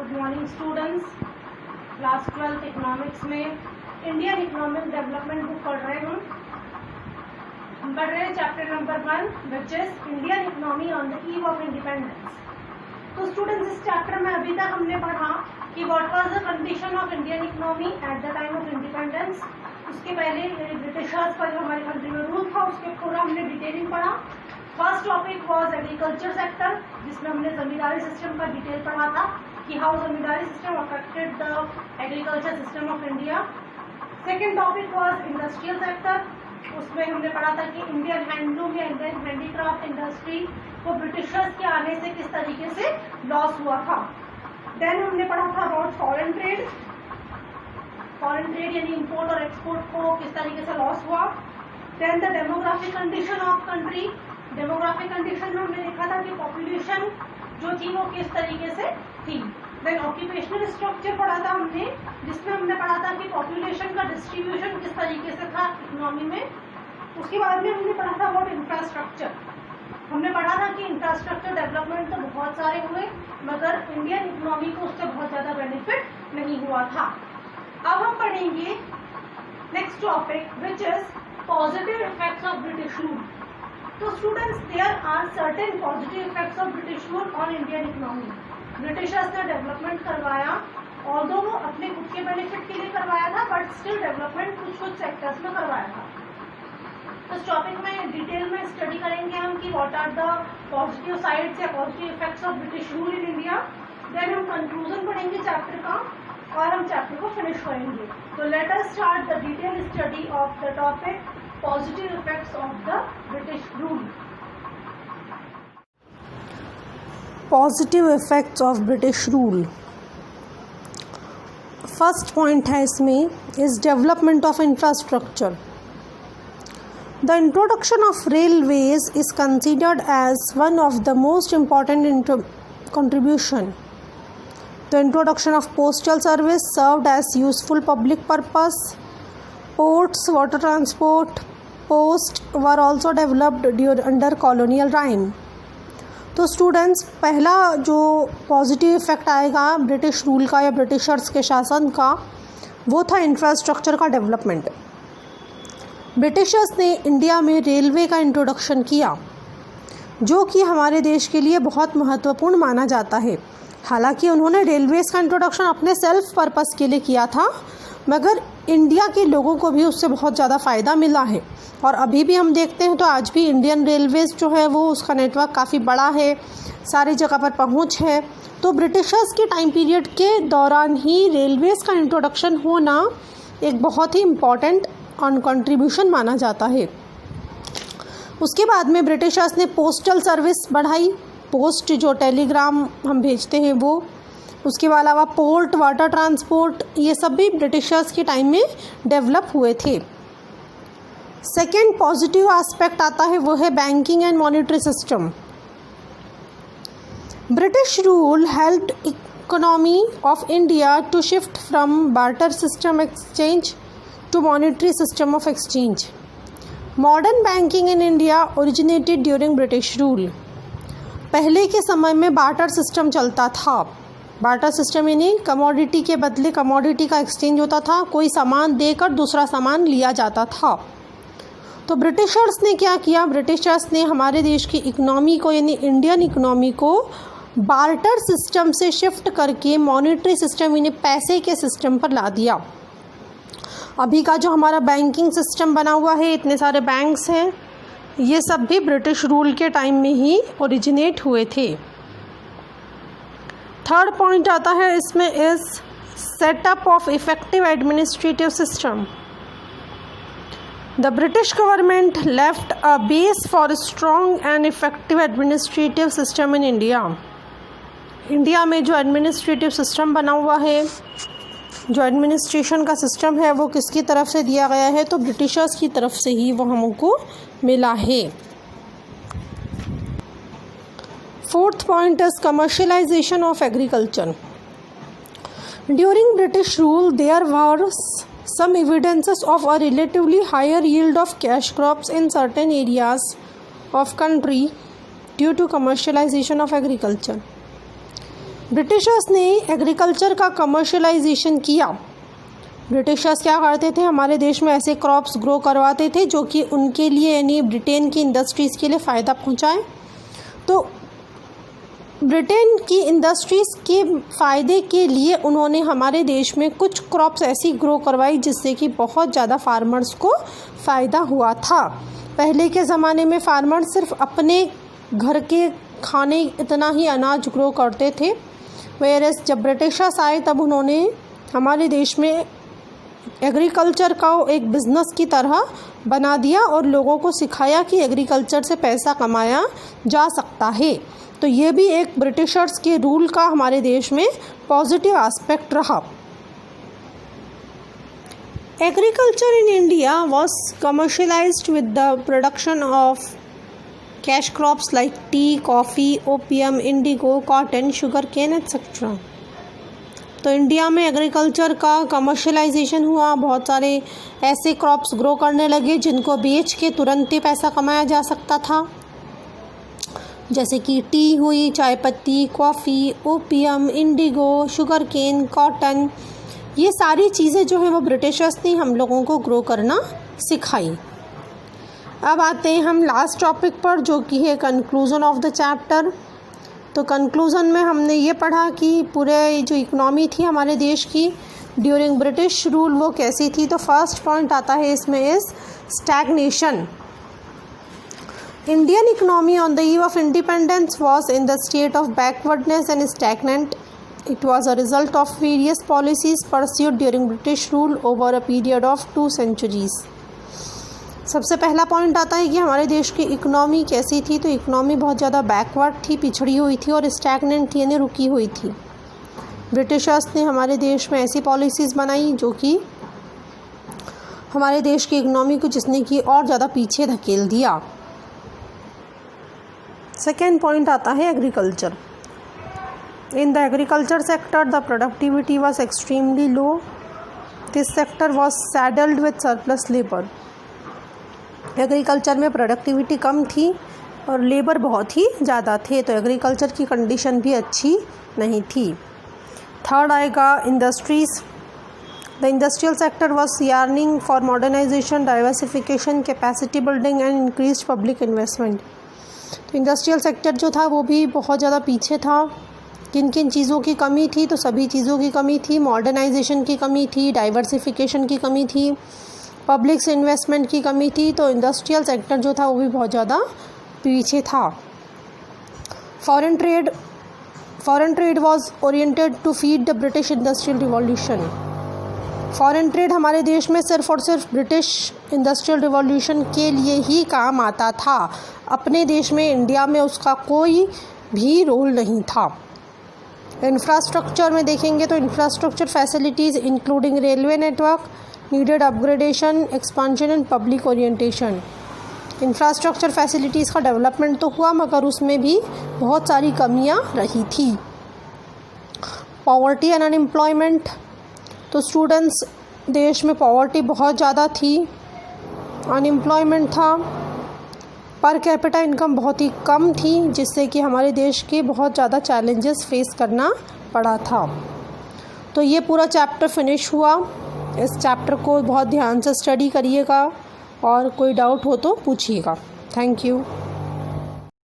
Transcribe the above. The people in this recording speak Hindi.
Good morning students. Class 12 economics में इंडियन इकोनॉमिक डेवलपमेंट बुक पढ़ रहे हैं हम पढ़ रहे हैं chapter number 1 which is Indian economy on the eve of independence. तो स्टूडेंट्स, इस चैप्टर में अभी तक हमने पढ़ा कि what was the condition of Indian economy at the time of independence. उसके पहले ब्रिटिशर्स का जो हमारी कंट्री में रूल था उसके पूरा हमने डिटेलिंग पढ़ा। First topic was agriculture sector, जिसमें हमने जमींदारी सिस्टम का डिटेल पढ़ा था कि how zamindari system affected the agriculture system of India. Second topic was industrial sector, उसमें हमने पढ़ा था कि इंडियन हैंडलूम या इंडियन हैंडीक्राफ्ट इंडस्ट्री को ब्रिटिशर्स के आने से किस तरीके से लॉस हुआ था। देन हमने पढ़ा था अबाउट फॉरेन ट्रेड यानी इंपोर्ट और एक्सपोर्ट को किस तरीके से लॉस हुआ। Then the demographic condition of country, demographic condition में हमने देखा था कि पॉपुलेशन जो थी वो किस तरीके से थी। देन ऑक्यूपेशनल स्ट्रक्चर पढ़ा था हमने, जिसमें हमने पढ़ा था कि पॉपुलेशन का डिस्ट्रीब्यूशन किस तरीके से था इकोनॉमी में। उसके बाद में हमने पढ़ा था अबाउट इंफ्रास्ट्रक्चर। हमने पढ़ा था कि इंफ्रास्ट्रक्चर डेवलपमेंट तो बहुत सारे हुए मगर इंडियन इकोनॉमी को उससे बहुत ज़्यादा बेनिफिट नहीं हुआ था। अब हम पढ़ेंगे next topic which is positive effects of British rule. तो students, there are certain positive effects of British rule on Indian economy. Britishers ने डेवलपमेंट करवाया, ऑल्दो वो अपने खुद के बेनिफिट के लिए करवाया था बट स्टिल डेवलपमेंट कुछ सेक्टर्स में करवाया था। तो इस टॉपिक में डिटेल में स्टडी करेंगे हम कि what are the positive sides या positive effects of British rule in India. Then हम कंक्लूजन पढ़ेंगे चैप्टर का और हम चैप्टर को फिनिश करेंगे। तो let us start the detail study of the topic positive effects of the British rule. Positive effects of British rule. First point है इसमें is development of infrastructure. The introduction of railways is considered as one of the most important contribution. The introduction of postal service served as useful public purpose. Ports, water transport, post were also developed under colonial time. तो स्टूडेंट्स, पहला जो पॉजिटिव इफेक्ट आएगा ब्रिटिश रूल का या ब्रिटिशर्स के शासन का वो था इंफ्रास्ट्रक्चर का डेवलपमेंट। ब्रिटिशर्स ने इंडिया में रेलवे का इंट्रोडक्शन किया जो कि हमारे देश के लिए बहुत महत्वपूर्ण माना जाता है। हालांकि उन्होंने रेलवेज़ का इंट्रोडक्शन अपने सेल्फ पर्पस के लिए किया था मगर इंडिया के लोगों को भी उससे बहुत ज़्यादा फ़ायदा मिला है और अभी भी हम देखते हैं तो आज भी इंडियन रेलवेज़ जो है वो उसका नेटवर्क काफ़ी बड़ा है, सारी जगह पर पहुंच है। तो ब्रिटिशर्स के टाइम पीरियड के दौरान ही रेलवेज़ का इंट्रोडक्शन होना एक बहुत ही इम्पॉर्टेंट कंट्रीब्यूशन माना जाता है। उसके बाद में ब्रिटिशर्स ने पोस्टल सर्विस बढ़ाई, पोस्ट जो टेलीग्राम हम भेजते हैं वो, उसके अलावा पोर्ट, वाटर ट्रांसपोर्ट, ये सब भी ब्रिटिशर्स के टाइम में डेवलप हुए थे। सेकेंड पॉजिटिव एस्पेक्ट आता है वो है banking and monetary system. British rule helped economy of India to shift from barter system exchange to monetary system of exchange. Modern banking in India originated during British rule. पहले के समय में बार्टर सिस्टम चलता था। बार्टर सिस्टम यानी कमोडिटी के बदले कमोडिटी का एक्सचेंज होता था, कोई सामान देकर दूसरा सामान लिया जाता था। तो ब्रिटिशर्स ने क्या किया, ब्रिटिशर्स ने हमारे देश की इकोनॉमी को यानी इंडियन इकोनॉमी को बार्टर सिस्टम से शिफ्ट करके मॉनेटरी सिस्टम यानी पैसे के सिस्टम पर ला दिया। अभी का जो हमारा बैंकिंग सिस्टम बना हुआ है, इतने सारे बैंक्स हैं, ये सब भी ब्रिटिश रूल के टाइम में ही ओरिजिनेट हुए थे। थर्ड पॉइंट आता है इसमें is setup of effective administrative system. The British government left a base for strong and effective administrative system in India. India में जो एडमिनिस्ट्रेटिव सिस्टम बना हुआ है, जो एडमिनिस्ट्रेशन का सिस्टम है वो किसकी तरफ से दिया गया है, तो ब्रिटिशर्स की तरफ से ही वो हमको मिला है। Fourth point is commercialisation of agriculture. During British rule there were some evidences of a relatively higher yield of cash crops in certain areas of country due to commercialisation of agriculture. Britishers ने एग्रीकल्चर का कमर्शलाइजेशन किया। ब्रिटिशर्स क्या करते थे, हमारे देश में ऐसे क्रॉप्स ग्रो करवाते थे जो कि उनके लिए यानी ब्रिटेन की इंडस्ट्रीज़ के लिए फ़ायदा पहुंचाए। तो ब्रिटेन की इंडस्ट्रीज़ के फ़ायदे के लिए उन्होंने हमारे देश में कुछ क्रॉप्स ऐसी ग्रो करवाई जिससे कि बहुत ज़्यादा फार्मर्स को फ़ायदा हुआ था। पहले के ज़माने में फार्मर्स सिर्फ अपने घर के खाने इतना ही अनाज ग्रो करते थे, वेयरएस जब ब्रिटिशर्स आए तब उन्होंने हमारे देश में एग्रीकल्चर का एक बिज़नेस की तरह बना दिया और लोगों को सिखाया कि एग्रीकल्चर से पैसा कमाया जा सकता है। तो ये भी एक ब्रिटिशर्स के रूल का हमारे देश में पॉजिटिव एस्पेक्ट रहा। Agriculture in India was commercialised with the production of cash crops like tea, coffee, opium, indigo, cotton, sugar cane etcetera. तो इंडिया में एग्रीकल्चर का कमर्शलाइजेशन हुआ, बहुत सारे ऐसे क्रॉप्स ग्रो करने लगे जिनको बेच के तुरंत ही पैसा कमाया जा सकता था, जैसे कि टी हुई, चाय पत्ती, coffee, opium, indigo, sugar cane, cotton. ये सारी चीज़ें जो है वो ब्रिटिशर्स ने हम लोगों को ग्रो करना सिखाई। अब आते हैं हम लास्ट टॉपिक पर जो कि है कंक्लूज़न ऑफ द चैप्टर। तो कंक्लूज़न में हमने ये पढ़ा कि पूरे जो इकनॉमी थी हमारे देश की ड्यूरिंग ब्रिटिश रूल वो कैसी थी। तो फर्स्ट पॉइंट आता है इसमें is stagnation. Indian economy on the eve of independence was in the state of backwardness and stagnant. It was a result of various policies pursued during British rule over a period of 2 centuries। सबसे पहला पॉइंट आता है कि हमारे देश की इकनॉमी कैसी थी। तो इकनॉमी बहुत ज़्यादा बैकवर्ड थी, पिछड़ी हुई थी और स्टैग्नेंट थी यानी रुकी हुई थी। ब्रिटिशर्स ने हमारे देश में ऐसी पॉलिसीज़ बनाई जो कि हमारे देश की इकनॉमी को जिसने कि और ज़्यादा पीछे धकेल दिया। सेकेंड पॉइंट आता है agriculture. In the agriculture sector the productivity was extremely low. This sector was saddled with surplus labour. Agriculture में प्रोडक्टिविटी कम थी और लेबर बहुत ही ज़्यादा थे, तो एग्रीकल्चर की कंडीशन भी अच्छी नहीं थी। थर्ड आएगा industries. The industrial sector was yearning for modernisation, diversification, capacity building and increase public investment. तो इंडस्ट्रियल सेक्टर जो था वो भी बहुत ज़्यादा पीछे था। किन किन चीज़ों की कमी थी, तो सभी चीज़ों की कमी थी। मॉडर्नाइजेशन की कमी थी, डाइवर्सिफिकेशन की कमी थी, पब्लिक इन्वेस्टमेंट की कमी थी। तो इंडस्ट्रियल सेक्टर जो था वो भी बहुत ज़्यादा पीछे था। Foreign trade was oriented to feed the British industrial revolution. Foreign trade हमारे देश में सिर्फ और सिर्फ ब्रिटिश इंडस्ट्रियल रिवॉल्यूशन के लिए ही काम आता था। अपने देश में इंडिया में उसका कोई भी रोल नहीं था। इंफ्रास्ट्रक्चर में देखेंगे तो infrastructure facilities including railway network needed upgradation, expansion and public orientation. Infrastructure facilities का डेवलपमेंट तो हुआ मगर उसमें भी बहुत सारी कमियां रही थी। Poverty and unemployment. तो स्टूडेंट्स देश में पॉवर्टी बहुत ज़्यादा थी, अनएम्प्लॉयमेंट था, पर कैपिटा इनकम बहुत ही कम थी जिससे कि हमारे देश के बहुत ज़्यादा चैलेंजेस फेस करना पड़ा था। तो ये पूरा चैप्टर फिनिश हुआ। इस चैप्टर को बहुत ध्यान से स्टडी करिएगा और कोई डाउट हो तो पूछिएगा। Thank you.